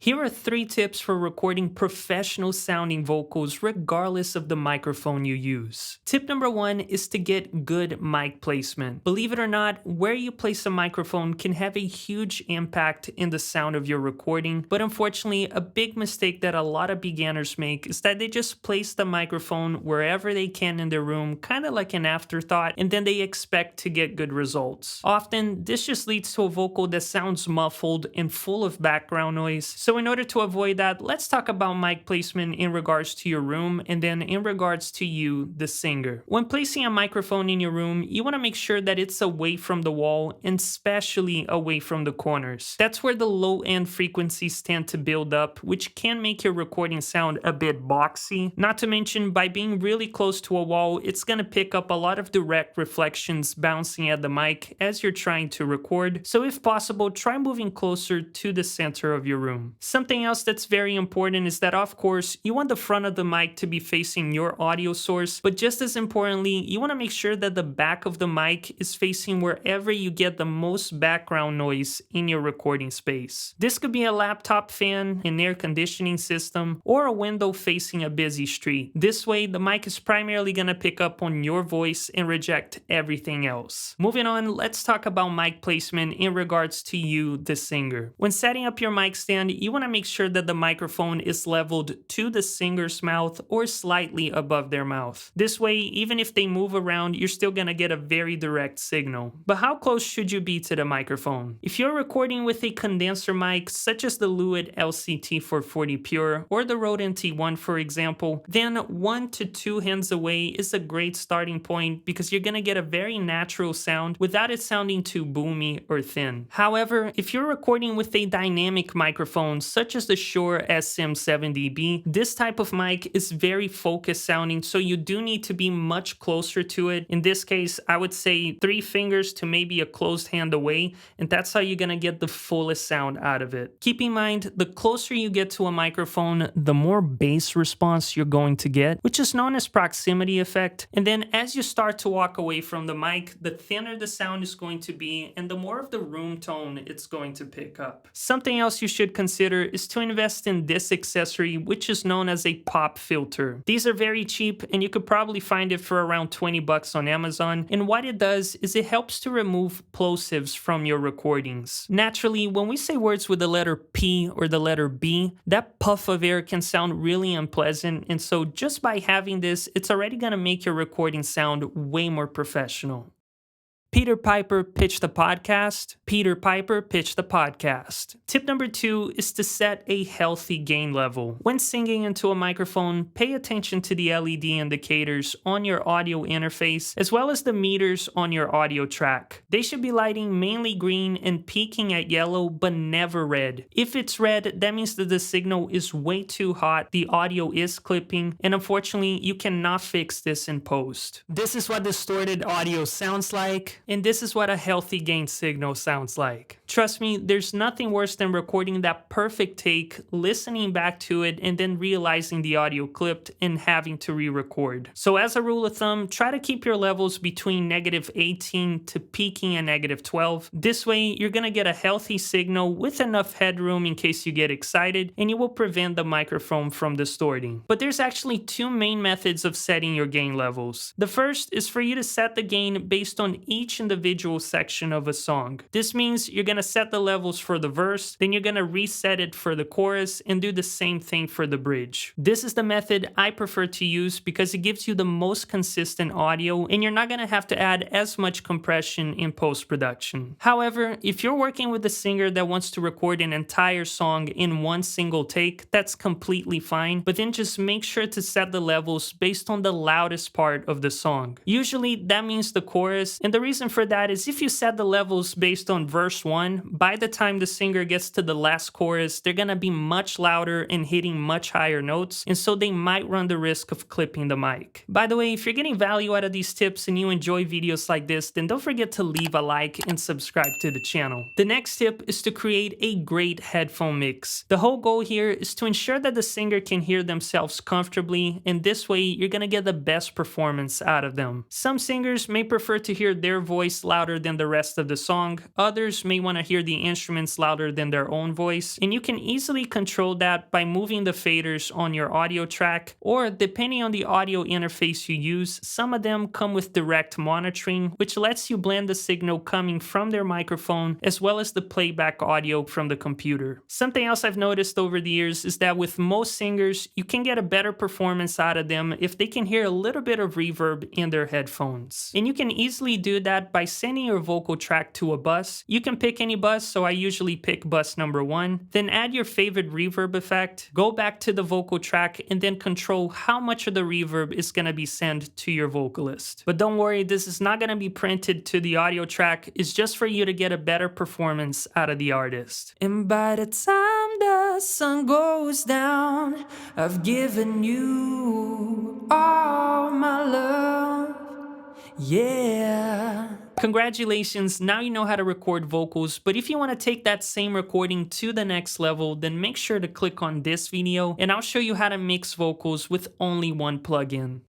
Here are 3 tips for recording professional sounding vocals regardless of the microphone you use. Tip number 1 is to get good mic placement. Believe it or not, where you place a microphone can have a huge impact in the sound of your recording, but unfortunately, a big mistake that a lot of beginners make is that they just place the microphone wherever they can in their room, kind of like an afterthought, and then they expect to get good results. Often, this just leads to a vocal that sounds muffled and full of background noise. So in order to avoid that, let's talk about mic placement in regards to your room and then in regards to you, the singer. When placing a microphone in your room, you want to make sure that it's away from the wall and especially away from the corners. That's where the low-end frequencies tend to build up, which can make your recording sound a bit boxy. Not to mention, by being really close to a wall, it's going to pick up a lot of direct reflections bouncing at the mic as you're trying to record. So if possible, try moving closer to the center of your room. Something else that's very important is that, of course, you want the front of the mic to be facing your audio source, but just as importantly, you want to make sure that the back of the mic is facing wherever you get the most background noise in your recording space. This could be a laptop fan, an air conditioning system, or a window facing a busy street. This way, the mic is primarily going to pick up on your voice and reject everything else. Moving on, let's talk about mic placement in regards to you, the singer. When setting up your mic stand, you want to make sure that the microphone is leveled to the singer's mouth or slightly above their mouth. This way, even if they move around, you're still going to get a very direct signal. But how close should you be to the microphone? If you're recording with a condenser mic, such as the Lewitt LCT440 Pure or the Rode NT1 for example, then 1 to 2 hands away is a great starting point because you're going to get a very natural sound without it sounding too boomy or thin. However, if you're recording with a dynamic microphone such as the Shure SM7DB, this type of mic is very focused sounding, so you do need to be much closer to it. In this case, I would say 3 fingers to maybe a closed hand away, and that's how you're gonna get the fullest sound out of it. Keep in mind, the closer you get to a microphone, the more bass response you're going to get, which is known as proximity effect. And then as you start to walk away from the mic, the thinner the sound is going to be, and the more of the room tone it's going to pick up. Something else you should consider is to invest in this accessory, which is known as a pop filter. These are very cheap, and you could probably find it for around 20 bucks on Amazon. And what it does is it helps to remove plosives from your recordings. Naturally, when we say words with the letter P or the letter B, that puff of air can sound really unpleasant, and so just by having this, it's already gonna make your recording sound way more professional. Peter Piper pitched the podcast. Peter Piper pitched the podcast. Tip number 2 is to set a healthy gain level. When singing into a microphone, pay attention to the LED indicators on your audio interface as well as the meters on your audio track. They should be lighting mainly green and peaking at yellow, but never red. If it's red, that means that the signal is way too hot, the audio is clipping, and unfortunately, you cannot fix this in post. This is what distorted audio sounds like. And this is what a healthy gain signal sounds like. Trust me, there's nothing worse than recording that perfect take, listening back to it, and then realizing the audio clipped and having to re-record. So as a rule of thumb, try to keep your levels between -18 to peaking at -12. This way, you're gonna get a healthy signal with enough headroom in case you get excited, and you will prevent the microphone from distorting. But there's actually 2 main methods of setting your gain levels. The first is for you to set the gain based on each individual section of a song. This means you're gonna set the levels for the verse, then you're gonna reset it for the chorus, and do the same thing for the bridge. This is the method I prefer to use because it gives you the most consistent audio, and you're not gonna have to add as much compression in post-production. However, if you're working with a singer that wants to record an entire song in one single take, that's completely fine, but then just make sure to set the levels based on the loudest part of the song. Usually, that means the chorus, and the reason for that is if you set the levels based on verse 1, by the time the singer gets to the last chorus, they're gonna be much louder and hitting much higher notes, and so they might run the risk of clipping the mic. By the way, if you're getting value out of these tips and you enjoy videos like this, then don't forget to leave a like and subscribe to the channel. The next tip is to create a great headphone mix. The whole goal here is to ensure that the singer can hear themselves comfortably, and this way you're gonna get the best performance out of them. Some singers may prefer to hear their voice voice louder than the rest of the song. Others may want to hear the instruments louder than their own voice, and you can easily control that by moving the faders on your audio track, or depending on the audio interface you use, some of them come with direct monitoring, which lets you blend the signal coming from their microphone as well as the playback audio from the computer. Something else I've noticed over the years is that with most singers, you can get a better performance out of them if they can hear a little bit of reverb in their headphones. And you can easily do that by sending your vocal track to a bus. You can pick any bus, so I usually pick bus number 1, then add your favorite reverb effect, go back to the vocal track, and then control how much of the reverb is going to be sent to your vocalist. But don't worry, this is not going to be printed to the audio track, it's just for you to get a better performance out of the artist. And by the time the sun goes down, I've given you all my love, yeah. Congratulations, now you know how to record vocals, but if you want to take that same recording to the next level, then make sure to click on this video and I'll show you how to mix vocals with only one plugin.